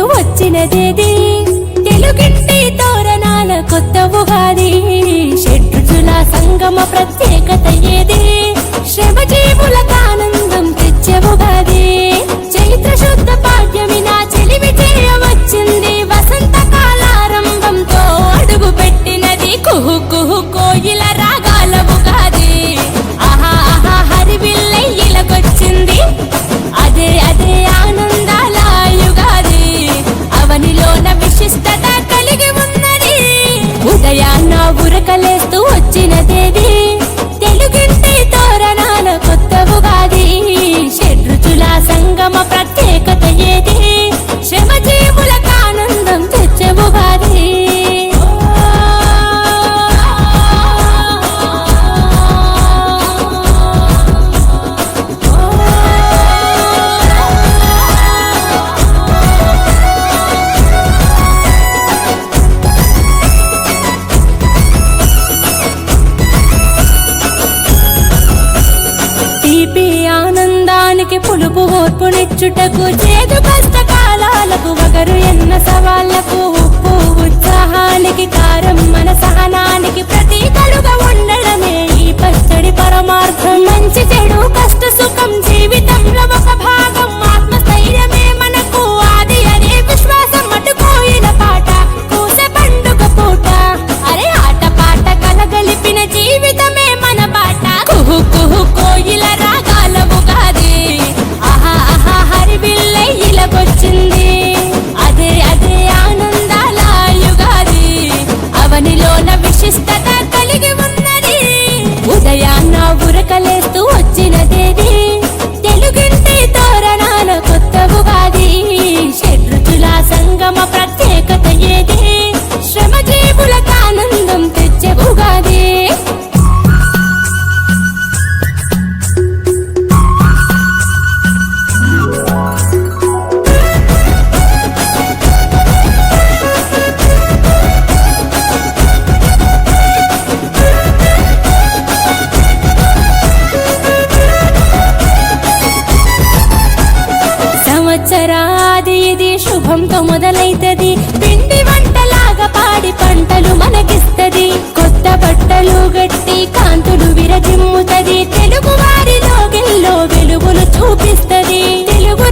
వచ్చినదేది తెలుగింటి తోరణాల కొత్త ఉగాది షడ్రుచుల సంగమ ప్రత్యేకత ఏది శ్రమజీవులకు ఆనందం తెచ్చే ఉగాది చైత్ర శుద్ధ పాడ్యమి నా చెలిమి చేయవచ్చింది వసంత కాలారంభంతో అడుగు పెట్టినది కుహు కుహు కోయిల రాగాల ఉగాది ఆహా ఆహా హరివిల్లై ఇలకొచ్చింది అదే అదే ఆనందాల యుగాది అవనిలోన విశిష్టత కలిగి ఉన్నది ఉదయాన్న ఉరకలేస్తూ వచ్చినదేది తెలుగింటి తోరణాల కొత్త ఉగాది షడ్రుచుల సంగమ ప్రత్యేకత ఏది శ్రమజీవులకు ఆనందం తెచ్చే ఉగాది పులుపు ఓర్పునిచ్చుటకు చేదు కష్టకాలాలకు వగరు ఎన్న సవాళ్లకు ఉప్పు ఉత్సాహానికి కారం మన సహనానికి ప్రతీకలుగా ఉండడమే ఈ పచ్చడి పరమార్థం మంచి చెడు కష్ట సుఖం జీవితంలో ఒక భాగం ఆత్మస్థైర్యమే మనకు ఆది అనే విశ్వాసం అటుకోయిన పాట కూసే పండుగ పూట అరే ఆట పాట కలగలిపిన జీవితమే మన బాట కుహు కుహు కోయిల రాగాల ఉగాది హరివిల్లై ఇలకొచ్చింది అదే అదే ఆనందాల యుగాది అవనిలోన విశిష్టత కలిగి ఉన్నది ఉదయాన్న ఉరకలేస్తూ వచ్చినదేది తెలుగింటి తోరణాల కొత్త ఉగాది షడ్రుచుల సంగమ ప్రత్యేకత ఏది శ్రమజీవులకు ఆనందం తెచ్చే ఉగాది సంవత్సరాది ఇది శుభంతో మొదలైతది పిండి వంటలాగా పాడి పంటలు మనకిస్తది కొత్త బట్టలు గట్టి కాంతులు విరజిమ్ముతది తెలుగు వారిలో గెల్లో వెలుగులు చూపిస్తది తెలుగు